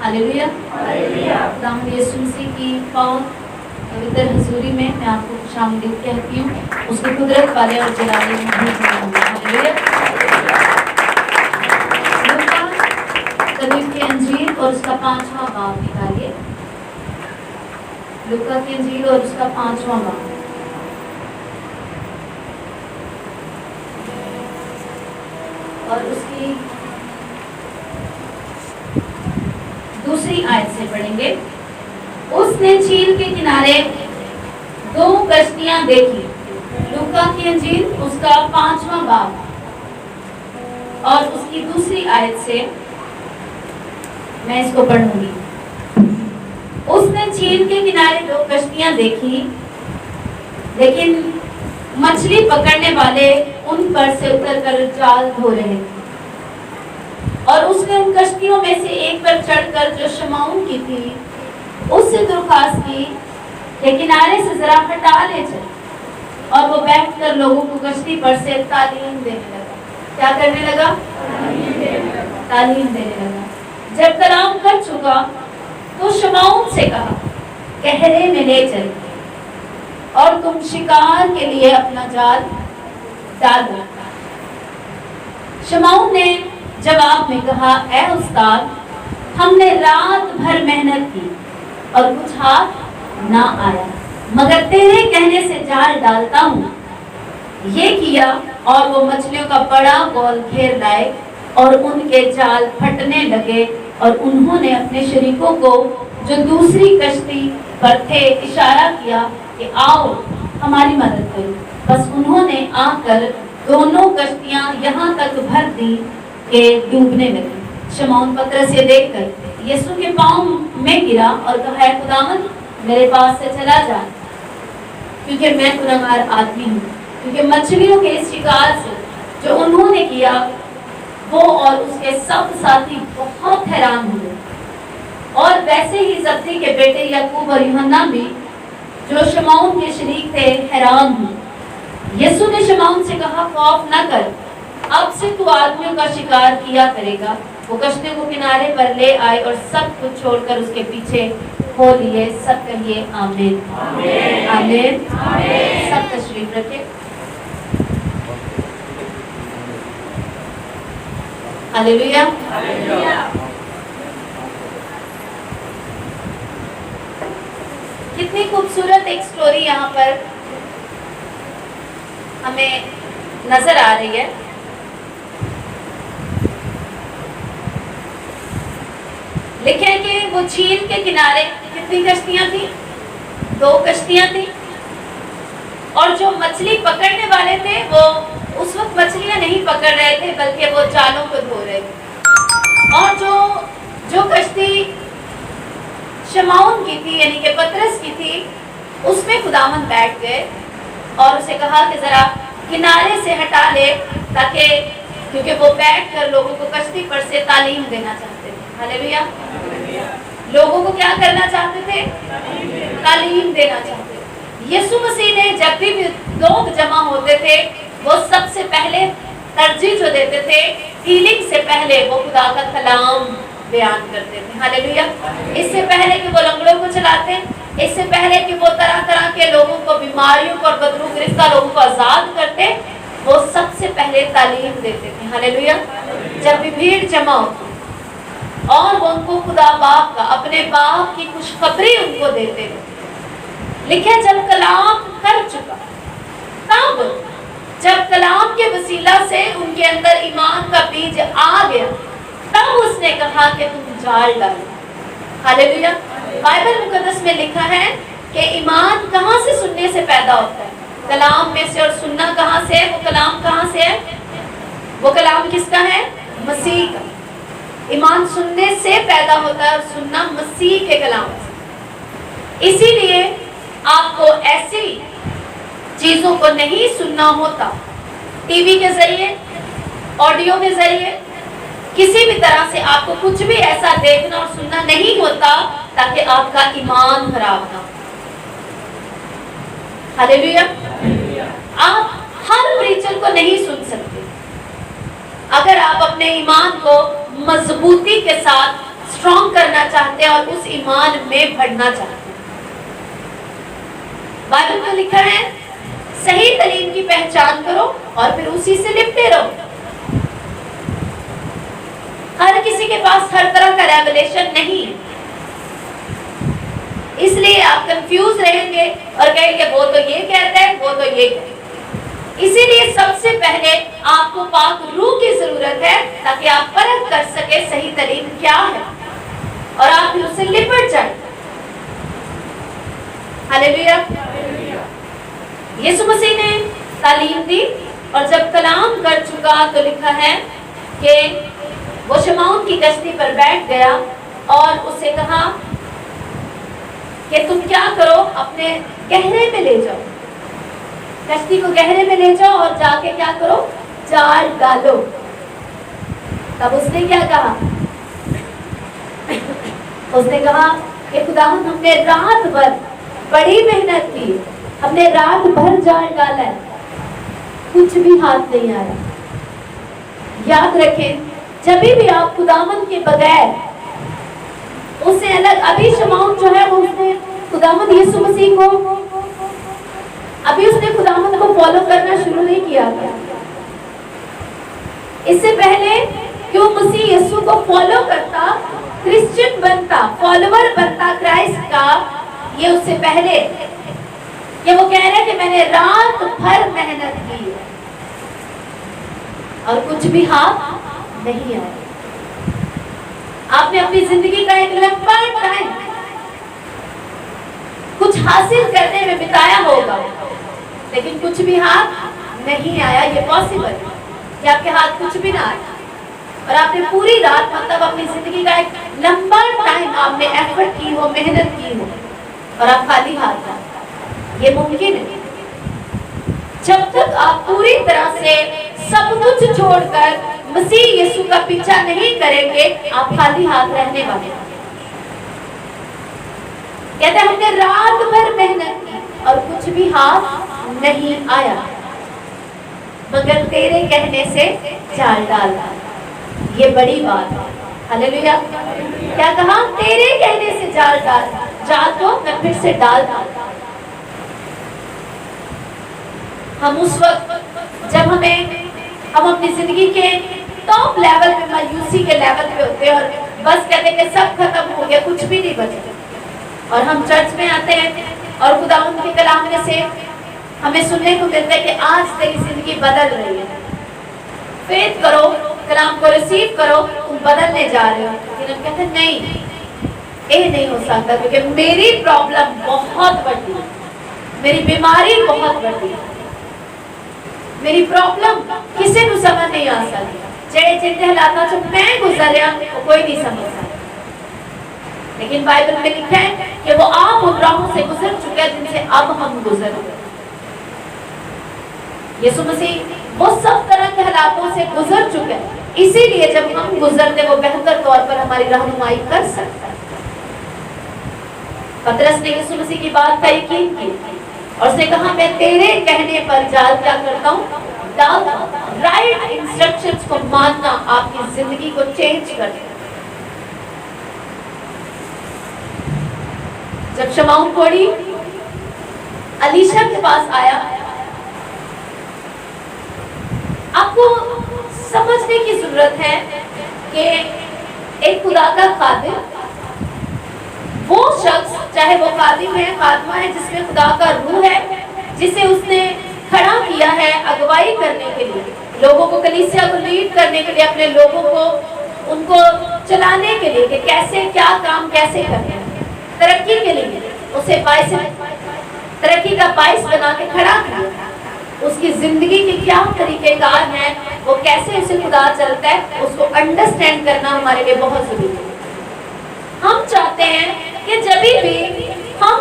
Hallelujah. खुदावंद यीशु मसीह की पावन पवित्र हजूरी में मैं आपको खुशामदीद कहती हूँ। उसके कुदरत वाले और जलाले में हालेलुया। लूका की अंजील और उसका 5वां बाब निकालिए। लूका की अंजील और उसका 5वां बाब। और उसकी दूसरी आयत से पढ़ेंगे। उसने झील के किनारे 2 कश्तियां देखी। लूका की अंजील उसका 5वां बाब और उसकी दूसरी आयत से मैं इसको पढ़ूंगी। उसने झील के किनारे 2 कश्तियां देखी, लेकिन मछली पकड़ने वाले उन पर से उतरकर जाल धो रहे थे। और उसने उन कश्तियों में से एक पर चढ़कर, जो शमाउन की थी, उससे दरख्वास्त की कि किनारे से जरा हटा ले चल। और वो बैठकर लोगों को कश्ती पर से तालीम देने लगा। क्या करने लगा? तालीम देने लगा। जब कलाम कर चुका तो शमाउन से कहा, गहरे में ले चल और तुम शिकार के लिए अपना जाल डालो। शमाउन ने जवाब में कहा, ऐ उस्ताद, हमने रात भर मेहनत की और कुछ हाथ ना आया, मगर तेरे कहने से जाल डालता हूँ। ये किया और वो मछलियों का बड़ा गोल घेर लाए और उनके जाल फटने लगे। और उन्होंने अपने शरीकों को जो दूसरी कश्ती पर थे इशारा किया कि आओ हमारी मदद करो। बस उन्होंने आकर दोनों कश्तियां यहाँ तक भर दी के डूबने लगे। शमौन पतरस ये देखकर यीशु के पांव में गिरा और कहा, खुदावंद मेरे पास से चला जा, क्योंकि मैं गुनहगार आदमी हूँ। क्योंकि मछलियों के इस शिकार से जो उन्होंने किया, वो और उसके सब साथी बहुत हैरान हुए। और वैसे ही जब्दी के बेटे याकूब और यूहन्ना भी, जो शमौन के शरीक थे, हैरान हुए। यीशु ने शमौन से कहा, खौफ न कर, अब से तू आदमियों का शिकार किया करेगा। वो कश्तियों को किनारे पर ले आए और सब कुछ छोड़कर उसके पीछे हो लिए। सब कहिए आमीन। आमीन। सब तशरीफ रखे। हालेलुया। कितनी खूबसूरत एक स्टोरी यहाँ पर हमें नजर आ रही है। लिखे कि वो झील के किनारे कितनी कश्तियां थी? 2 कश्तियां थी। और जो मछली पकड़ने वाले थे, वो उस वक्त मछलियां नहीं पकड़ रहे थे, बल्कि वो जालों को धो रहे थे। और जो कश्ती शमौन की थी, यानी कि पतरस की थी, उसमें खुदावंद बैठ गए और उसे कहा कि जरा किनारे से हटा ले, ताकि क्योंकि वो बैठकर लोगों को कश्ती पर से तालीम देना चाहते थे। हालेलुया। लोगों को क्या करना चाहते थे? तालीम देना चाहते थे। यीशु मसीह ने जब भी लोग जमा होते थे, वो सबसे पहले तरजीह जो देते थे, हीलिंग से पहले वो खुदा का कलाम बयान करते थे। हालेलुया। इससे पहले कि वो लंगड़ों को चलाते, इससे पहले कि वो तरह तरह के लोगों को, बीमारियों को और बदरू गिरफ्तार लोगों को आजाद करते, वो सबसे पहले तालीम देते थे। हालेलुया। जब भी भीड़ जमा होती और वो उनको खुदा बाप का, अपने बाप की खुशखबरी उनको देते थे। लिखे जब कलाम कर चुका, तब जब कलाम के वसीला से उनके अंदर ईमान का बीज आ गया, तब उसने कहा कि तुम जाल डालो। हालेलुया। बाइबल मुकद्दस में लिखा है कि ईमान कहाँ से? सुनने से पैदा होता है, कलाम में से। और सुनना कहाँ से है? वो कलाम कहाँ से है? वो कलाम किसका है? मसीह का। ईमान सुनने से पैदा होता है और सुनना मसीह के कलाम से। इसीलिए आपको ऐसी चीजों को नहीं सुनना होता। टीवी के जरिए, ऑडियो के जरिए, किसी भी तरह से आपको कुछ भी ऐसा देखना और सुनना नहीं होता ताकि आपका ईमान खराब ना हो। हालेलुया। आप हर प्रीचर को नहीं सुन सकते। अगर आप अपने ईमान को मजबूती के साथ स्ट्रॉन्ग करना चाहते हैं और उस ईमान में बढ़ना चाहते हैं। बाइबल में लिखा है सही तालीम की पहचान करो और फिर उसी से लिपटे रहो। हर किसी के पास हर तरह का रेवलेशन नहीं है, इसलिए आप कंफ्यूज रहेंगे और कहेंगे वो तो ये कहता है, वो तो ये कहता है। इसीलिए सबसे पहले आपको पाक रूह की जरूरत है ताकि आप परख कर सके सही तालीम क्या है और आप फिर उससे लिपट जाए। हालेलुया। यीशु मसीह ने तालीम दी और जब कलाम कर चुका तो लिखा है कि वो शमौन की कश्ती पर बैठ गया और उससे कहा कि तुम क्या करो, अपने गहरे में ले जाओ, कश्ती को गहरे में ले जाओ और जाके क्या करो, जाल डालो। तब उसने क्या कहा, उसने कहा कि खुदावंद हमने रात भर बड़ी मेहनत की, हमने रात भर जाल डाला है, कुछ भी हाथ नहीं आया। याद रखें, जब भी आप खुदावंद के बगैर उससे अलग, अभी शमौन जो है वो उसने खुदावंद यीशु मसीह को, अभी उसने खुदावंद को फॉलो करना शुरू नहीं किया था। इससे पहले कि वो मसीह यीशु को फॉलो करता, क्रिश्चियन बनता, फॉलोवर बनता क्राइस्ट का, ये उससे पहले ये वो कह रहा है कि मैंने रात भर मेहनत की और कुछ भी हाथ नहीं आया। आपने अपनी जिंदगी का एक लंबा टाइम कुछ हासिल करने में बिताया होगा, लेकिन कुछ भी हाथ नहीं आया। ये पॉसिबल है कि आपके हाथ कुछ भी ना आए और आपने पूरी रात, मतलब अपनी जिंदगी का एक लंबा टाइम आपने एफर्ट की हो, मेहनत की हो और आप खाली हाथ हैं। ये मुमकिन है जब तक आप पूरी तरह से सब कुछ छोड़कर मसीह यीशु का पीछा नहीं करेंगे, आप खाली हाथ रहने वाले। कहते हैं हमने रात भर मेहनत की और कुछ भी हाथ नहीं आया, मगर तेरे कहने से जाल डाला। ये बड़ी बात है। हालेलुया। क्या कहा, तेरे कहने से जाल डाल, जाल को मैं फिर से डाल। हम उस वक्त जब हम अपनी जिंदगी के टॉप लेवल पे, मायूसी के लेवल पे होते हैं और बस कहते हैं कि सब खत्म हो गया, कुछ भी नहीं बचा, और हम चर्च में आते हैं और खुदावंद के कलाम में से हमें सुनने को मिलता है कि आज तेरी जिंदगी बदल रही है, फेथ करो, कलाम को रिसीव करो, तुम बदलने जा रहे हो। लेकिन हम कहते हैं नहीं, ये नहीं हो सकता, क्योंकि मेरी प्रॉब्लम बहुत बड़ी है, मेरी बीमारी बहुत बड़ी है, मेरी प्रॉब्लम किसी को समझ नहीं आ सकती। जेड़े जिंदे हालात जो मैं गुजरिया वो कोई नहीं समझ सकता, लेकिन बाइबल में लिखा है कि वो आप उन राहों से गुजर चुके हैं जिनसे अब हम गुजर रहे। यीशु मसीह वो सब तरह के हालातों से गुजर चुके हैं, इसीलिए जब हम गुजरते वो बेहतर तौर पर हमारी रहनुमाई कर सकता है। पतरस ने यीशु मसीह की बात का यकीन किया और उसने कहा मैं तेरे कहने पर जाल क्या करता हूँ, डालता हूँ। राइट इंस्ट्रक्शंस को मानना आपकी जिंदगी को चेंज कर देता। जब शमौन कोढ़ी अलीशा के पास आया, आपको समझने की जरूरत है कि एक खुदा का खादिम, वो शख्स, चाहे वो खादिम है, खादमा है, जिसमें खुदा का रूह है, जिसे उसने खड़ा किया है अगुवाई करने के लिए, लोगों को, कलीसिया को लीड करने के लिए, अपने लोगों को, उनको चलाने के लिए कि कैसे क्या काम कैसे करना है, तरक्की के लिए उसे बाइस, तरक्की का बाइस बना के खड़ा किया। उसकी जिंदगी के क्या तरीकेकार हैं, वो कैसे उसे खुदा चलता है, उसको अंडरस्टैंड करना हमारे लिए बहुत जरूरी है। हम चाहते हैं कि जब भी हम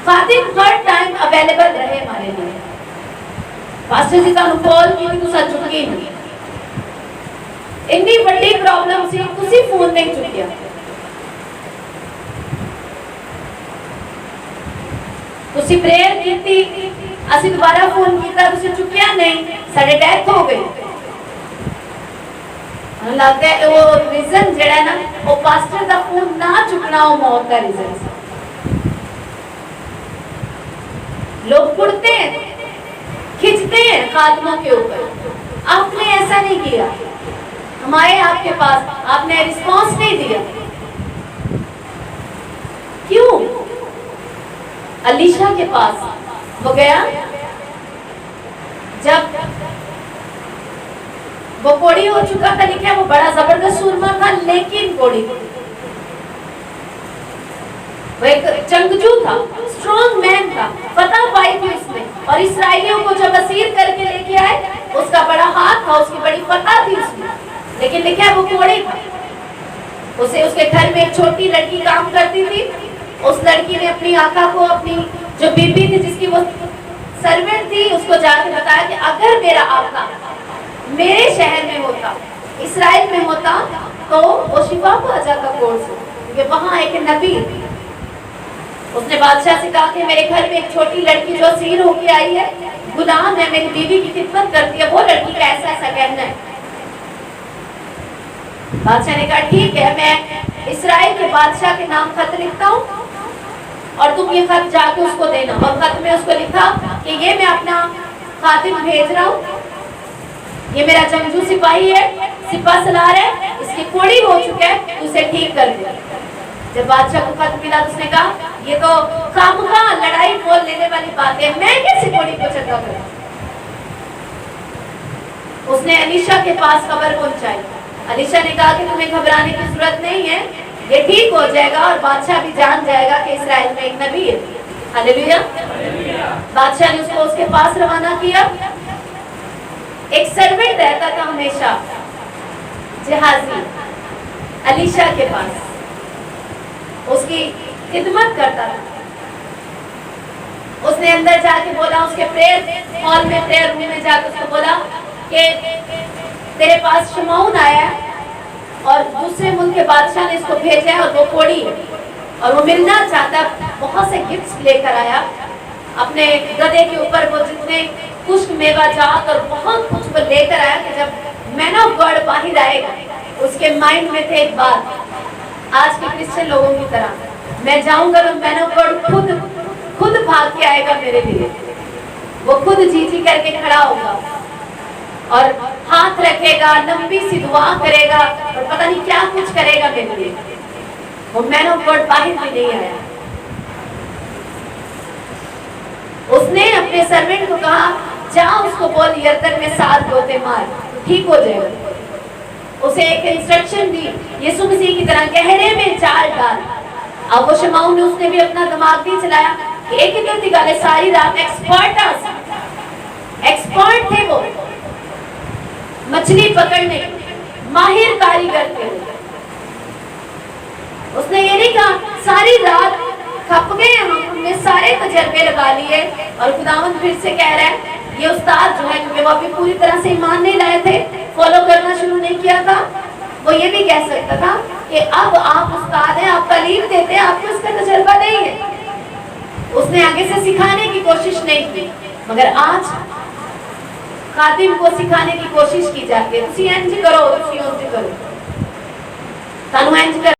खादिम हर टाइम अवेलेबल रहे हमारे लिए। पास्टर जी का कॉल की भी तुसा चुकी नहीं, इतनी बड़ी प्रॉब्लम सी, तुसी फोन नहीं चुकिया, तुसी प्रेयर की, ਅਸੀਂ दोबारा फोन किया, तुसी चुकिया नहीं, साढ़े डेथ हो गई। लगता है वो रीजन जड़ा ना वो पास्टर का फोन ना चुकना वो मौत का रीजन। लोग उड़ते हैं, खिंचते हैं खात्मों के ऊपर। आपने ऐसा नहीं किया, हमारे आपके पास आपने रिस्पॉन्स नहीं दिया। क्यों? अलीशा के पास वो गया, जब वो कोड़ी हो चुका था, लिखा है वो बड़ा जबरदस्त सूरमा था, लेकिन कोड़ी वो एक जंगजू था, स्ट्रॉन्ग मैन था, फतह पाई थी उसने। और इस्राएलियों को जब असीर करके लेके आए, उसका बड़ा हाथ था, उसकी बड़ी फतह थी उसमें, लेकिन लिखा है वो कोड़ी था। उसे उसके घर में एक छोटी लड़की काम करती थी। उस लड़की ने अपनी आका को, अपनी जो बीबी थी जिसकी वो सर्वेंट थी, उसको जाकर बताया कि अगर मेरा आका मेरे शहर में होता, इस्राएल में होता, तो वो शिफा को अजा का कोर्स हो, वहां एक नबी। उसने बादशाह से कहा कि मेरे घर में एक छोटी लड़की जो असीर होके आई है, गुलाम है, मेरी बीवी की खिदमत करती है, वो लड़की का ऐसा ऐसा कहना है। बादशाह ने कहा ठीक है, मैं इस्राएल के बादशाह के नाम खत लिखता हूँ और तुम ये खत जाके उसको देना। और खत में उसको लिखा कि ये मैं अपना खातिम भेज रहा हूँ, ये मेरा जंगजू सिपाही है, सिपा सलार है, इसकी कोड़ी हो चुका है, उसे ठीक कर दे। जब बादशाह को खत मिला तो उसने कहा ये तो खामखा लड़ाई मोल लेने वाली बात है, मैं कैसे कोड़ी को चंगा करूं? उसने अलीशा के पास खबर पहुंचाई। अलीशा ने कहा कि तुम्हें घबराने की जरूरत नहीं है, ये ठीक हो जाएगा और बादशाह भी जान जाएगा कि इस्राएल में एक नबी है। हालेलुया। बादशाह ने उसको उसके पास रवाना किया। एक सर्वेंट रहता था हमेशा जहाजी अलीशा के पास, उसकी खिदमत करता था। उसने अंदर जाके बोला, उसके प्रेयर हॉल में, प्रेयर रूम में जाकर उसको बोला कि तेरे पास शमौन आया और दूसरे मुल्क के बादशाह ने इसको भेजा है और वो कोड़ी है और वो मिलना चाहता है। बहुत से गिफ्ट्स लेकर आया अपने गधे के ऊपर, वो जितने पुष्प मेवा जात और बहुत कुछ वो लेकर आया कि जब मैन ऑफ गॉड बाहर आएगा, उसके माइंड में थे एक बात, आज के क्रिश्चियन लोगों की तरह मैं जाऊंगा तो मैन ऑफ गॉड खुद भाग के आएगा मेरे लिए। वो खुद जी करके खड़ा होगा और हाथ रखेगा, लंबी सी दुआ करेगा और पता नहीं क्या कुछ करेगा मेरे लिए। वो मैन ऑफ गॉड बाहर भी नहीं आया। उसने अपने सर्वेंट को कहा जा उसको बोल यरदन में 7 गोते मार, ठीक हो जाएगा। उसे एक इंस्ट्रक्शन दी, यीशु मसीह की तरह गहरे में चाल डाल। अब वो शमौन ने, उसने भी अपना दिमाग नहीं चलाया। एक ही गल है, सारी रात एक्सपर्ट थे वो मछली पकड़ने, माहिर कारीगर थे। उसने ये नहीं कहा सारी रात थक गए हमने सारे तजर्बे लगा लिए और खुदावंद फिर से कह रहा है ये उस्ताद जो है, क्योंकि वो अभी पूरी तरह से ईमान नहीं लाए थे, फॉलो करना शुरू नहीं किया था, वो ये भी कह सकता था कि अब आप उस्ताद हैं, आप तालीम देते हैं, आपको इसका तजर्बा नहीं है। उसने आगे से सिखाने की कोशिश नहीं की, मगर आज खातिम को सिखाने की कोशिश की जाती है। तुसी इंज करो, तुसी उंज करो, तानू इंज कर